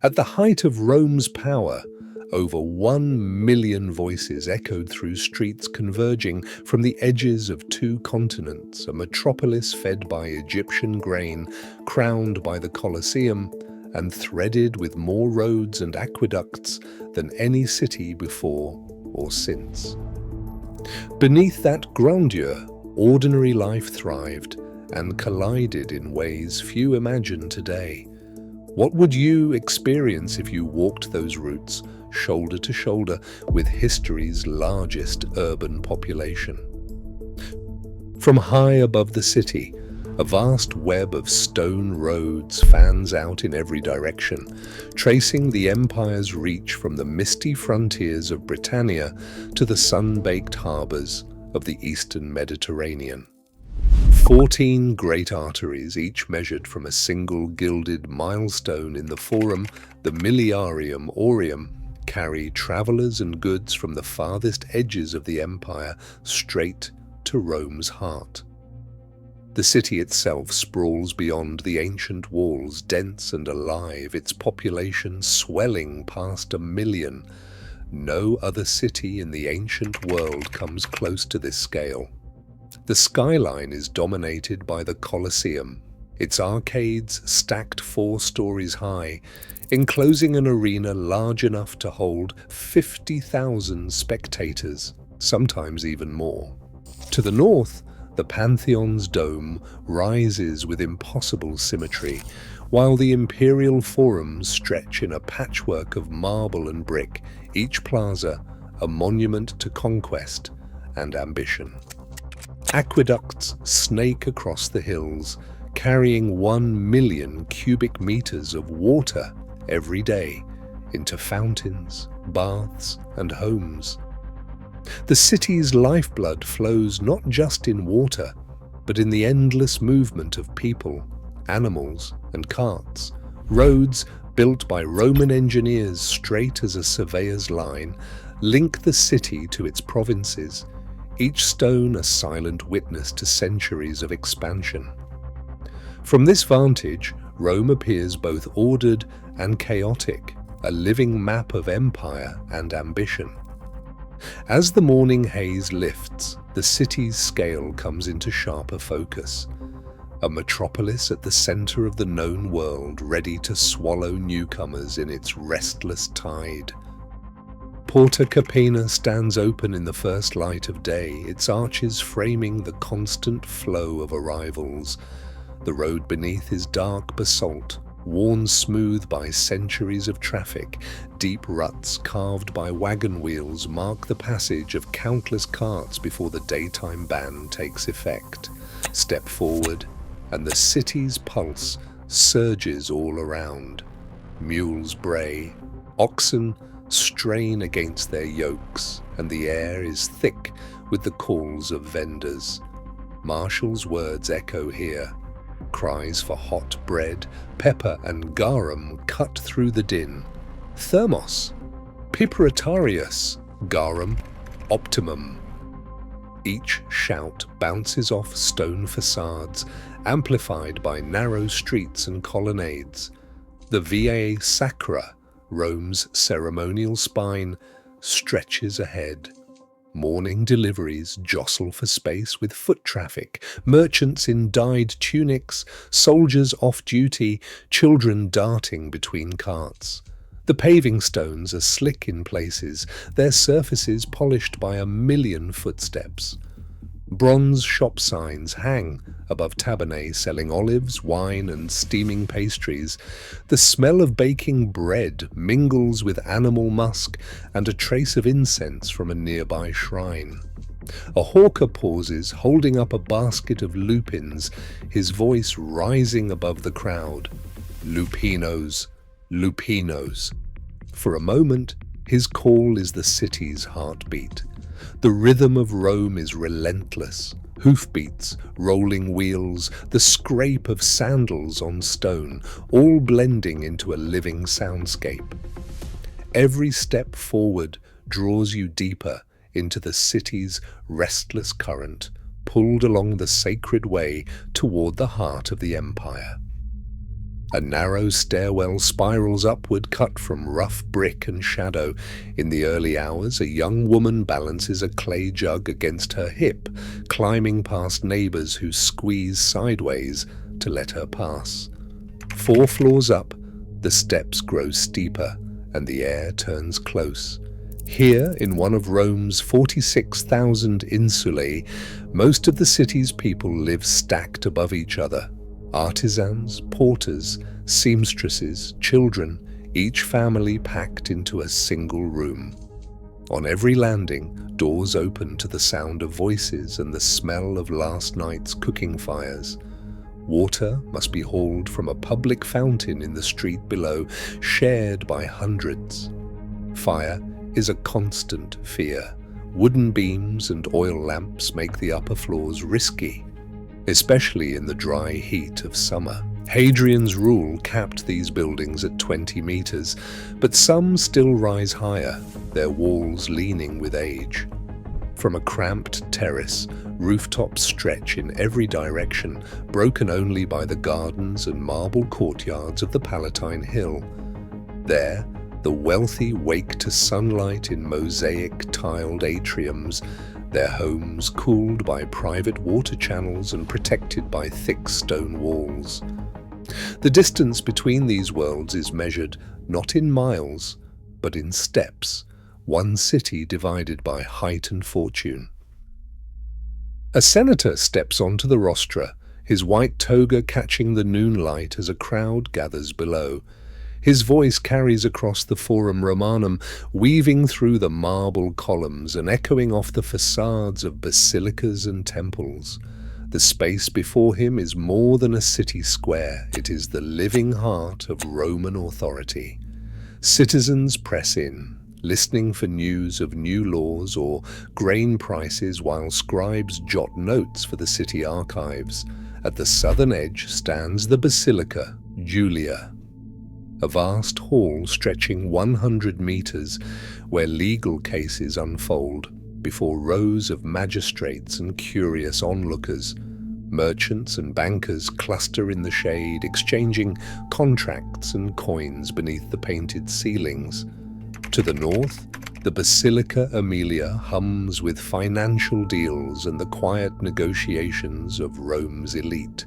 At the height of Rome's power, over 1 million voices echoed through streets converging from the edges of 2 continents, a metropolis fed by Egyptian grain, crowned by the Colosseum, and threaded with more roads and aqueducts than any city before or since. Beneath that grandeur, ordinary life thrived and collided in ways few imagine today. What would you experience if you walked those routes, shoulder to shoulder with history's largest urban population? From high above the city, a vast web of stone roads fans out in every direction, tracing the empire's reach from the misty frontiers of Britannia to the sun-baked harbours of the eastern Mediterranean. 14 great arteries, each measured from a single gilded milestone in the Forum, the Miliarium Aureum, carry travellers and goods from the farthest edges of the empire straight to Rome's heart. The city itself sprawls beyond the ancient walls, dense and alive, its population swelling past 1 million. No other city in the ancient world comes close to this scale. The skyline is dominated by the Colosseum, its arcades stacked 4 stories high, enclosing an arena large enough to hold 50,000 spectators, sometimes even more. To the north, the Pantheon's dome rises with impossible symmetry, while the imperial forums stretch in a patchwork of marble and brick, each plaza a monument to conquest and ambition. Aqueducts snake across the hills, carrying 1 million cubic meters of water every day into fountains, baths, and homes. The city's lifeblood flows not just in water, but in the endless movement of people, animals, and carts. Roads, built by Roman engineers straight as a surveyor's line, link the city to its provinces, each stone a silent witness to centuries of expansion. From this vantage, Rome appears both ordered and chaotic, a living map of empire and ambition. As the morning haze lifts, the city's scale comes into sharper focus. A metropolis at the center of the known world, ready to swallow newcomers in its restless tide. Porta Capena stands open in the first light of day, its arches framing the constant flow of arrivals. The road beneath is dark basalt, worn smooth by centuries of traffic. Deep ruts carved by wagon wheels mark the passage of countless carts before the daytime ban takes effect. Step forward, and the city's pulse surges all around. Mules bray, oxen strain against their yokes, and the air is thick with the calls of vendors. Marshall's words echo here. Cries for hot bread, pepper and garum cut through the din. Thermos, piperitarius, garum, optimum. Each shout bounces off stone facades, amplified by narrow streets and colonnades. The Via Sacra, Rome's ceremonial spine, stretches ahead. Morning deliveries jostle for space with foot traffic, merchants in dyed tunics, soldiers off duty, children darting between carts. The paving stones are slick in places, their surfaces polished by 1 million footsteps. Bronze shop signs hang above tabernets selling olives, wine, and steaming pastries. The smell of baking bread mingles with animal musk and a trace of incense from a nearby shrine. A hawker pauses, holding up a basket of lupins, his voice rising above the crowd. Lupinos, lupinos. For a moment, his call is the city's heartbeat. The rhythm of Rome is relentless. Hoofbeats, rolling wheels, the scrape of sandals on stone, all blending into a living soundscape. Every step forward draws you deeper into the city's restless current, pulled along the sacred way toward the heart of the empire. A narrow stairwell spirals upward, cut from rough brick and shadow. In the early hours, a young woman balances a clay jug against her hip, climbing past neighbors who squeeze sideways to let her pass. 4 floors up, the steps grow steeper, and the air turns close. Here, in one of Rome's 46,000 insulae, most of the city's people live stacked above each other. Artisans, porters, seamstresses, children, each family packed into a single room. On every landing, doors open to the sound of voices and the smell of last night's cooking fires. Water must be hauled from a public fountain in the street below, shared by hundreds. Fire is a constant fear. Wooden beams and oil lamps make the upper floors risky, especially in the dry heat of summer. Hadrian's rule capped these buildings at 20 meters, but some still rise higher, their walls leaning with age. From a cramped terrace, rooftops stretch in every direction, broken only by the gardens and marble courtyards of the Palatine Hill. There, the wealthy wake to sunlight in mosaic tiled atriums, their homes cooled by private water channels and protected by thick stone walls. The distance between these worlds is measured not in miles, but in steps, one city divided by height and fortune. A senator steps onto the rostra, his white toga catching the noon light as a crowd gathers below. His voice carries across the Forum Romanum, weaving through the marble columns and echoing off the facades of basilicas and temples. The space before him is more than a city square. It is the living heart of Roman authority. Citizens press in, listening for news of new laws or grain prices while scribes jot notes for the city archives. At the southern edge stands the Basilica Julia, a vast hall stretching 100 meters where legal cases unfold before rows of magistrates and curious onlookers. Merchants and bankers cluster in the shade, exchanging contracts and coins beneath the painted ceilings. To the north, the Basilica Aemilia hums with financial deals and the quiet negotiations of Rome's elite.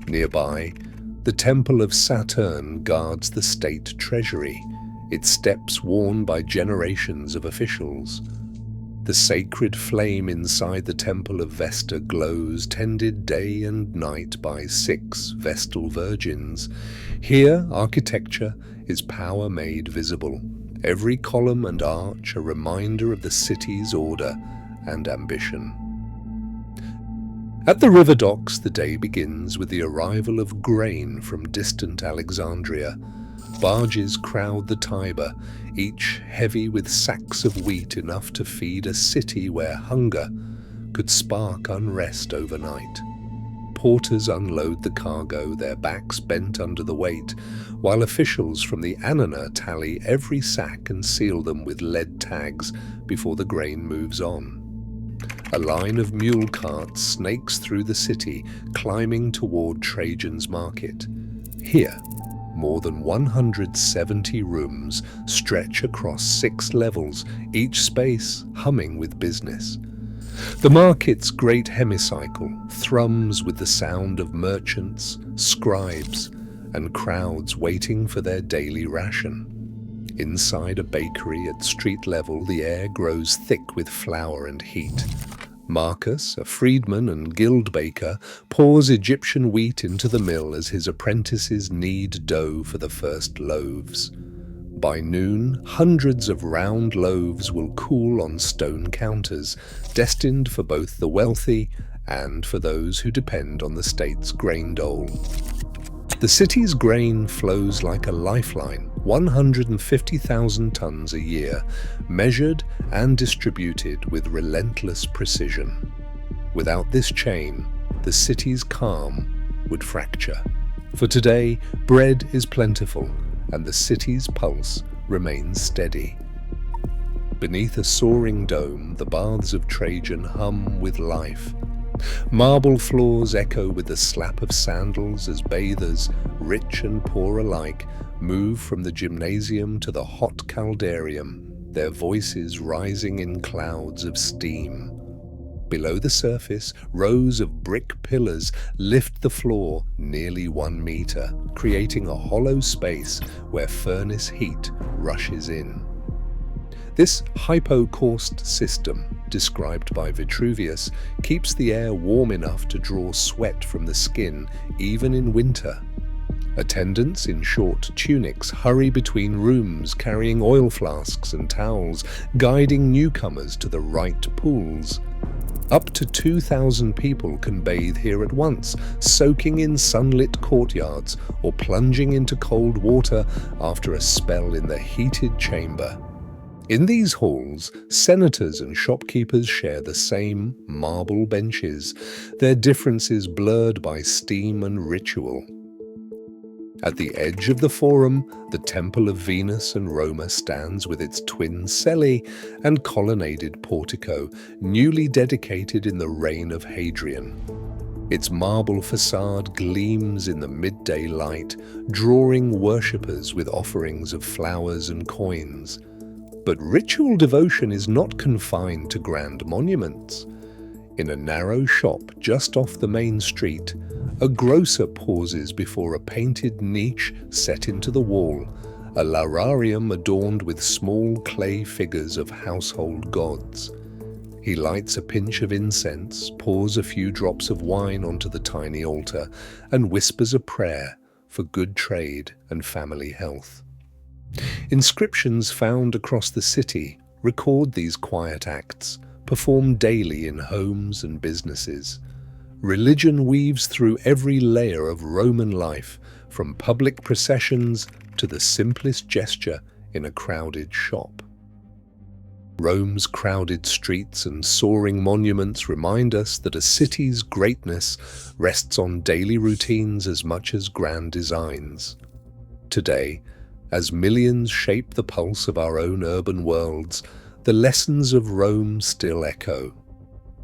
Nearby, the Temple of Saturn guards the state treasury, its steps worn by generations of officials. The sacred flame inside the Temple of Vesta glows, tended day and night by 6 Vestal virgins. Here, architecture is power made visible, every column and arch a reminder of the city's order and ambition. At the river docks, the day begins with the arrival of grain from distant Alexandria. Barges crowd the Tiber, each heavy with sacks of wheat enough to feed a city where hunger could spark unrest overnight. Porters unload the cargo, their backs bent under the weight, while officials from the Annona tally every sack and seal them with lead tags before the grain moves on. A line of mule carts snakes through the city, climbing toward Trajan's market. Here, more than 170 rooms stretch across 6 levels, each space humming with business. The market's great hemicycle thrums with the sound of merchants, scribes, and crowds waiting for their daily ration. Inside a bakery at street level, the air grows thick with flour and heat. Marcus, a freedman and guild baker, pours Egyptian wheat into the mill as his apprentices knead dough for the first loaves. By noon, hundreds of round loaves will cool on stone counters, destined for both the wealthy and for those who depend on the state's grain dole. The city's grain flows like a lifeline, 150,000 tons a year, measured and distributed with relentless precision. Without this chain, the city's calm would fracture. For today, bread is plentiful, and the city's pulse remains steady. Beneath a soaring dome, the baths of Trajan hum with life. Marble floors echo with the slap of sandals as bathers, rich and poor alike, move from the gymnasium to the hot caldarium, their voices rising in clouds of steam. Below the surface, rows of brick pillars lift the floor nearly 1 meter, creating a hollow space where furnace heat rushes in. This hypocaust system, described by Vitruvius, keeps the air warm enough to draw sweat from the skin even in winter. Attendants in short tunics hurry between rooms carrying oil flasks and towels, guiding newcomers to the right pools. Up to 2,000 people can bathe here at once, soaking in sunlit courtyards or plunging into cold water after a spell in the heated chamber. In these halls, senators and shopkeepers share the same marble benches, their differences blurred by steam and ritual. At the edge of the Forum, the Temple of Venus and Roma stands with its twin cella and colonnaded portico, newly dedicated in the reign of Hadrian. Its marble facade gleams in the midday light, drawing worshippers with offerings of flowers and coins. But ritual devotion is not confined to grand monuments. In a narrow shop just off the main street, a grocer pauses before a painted niche set into the wall, a lararium adorned with small clay figures of household gods. He lights a pinch of incense, pours a few drops of wine onto the tiny altar, and whispers a prayer for good trade and family health. Inscriptions found across the city record these quiet acts, performed daily in homes and businesses. Religion weaves through every layer of Roman life, from public processions to the simplest gesture in a crowded shop. Rome's crowded streets and soaring monuments remind us that a city's greatness rests on daily routines as much as grand designs. Today, as millions shape the pulse of our own urban worlds, the lessons of Rome still echo.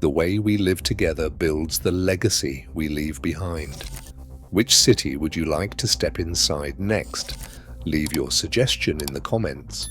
The way we live together builds the legacy we leave behind. Which city would you like to step inside next? Leave your suggestion in the comments.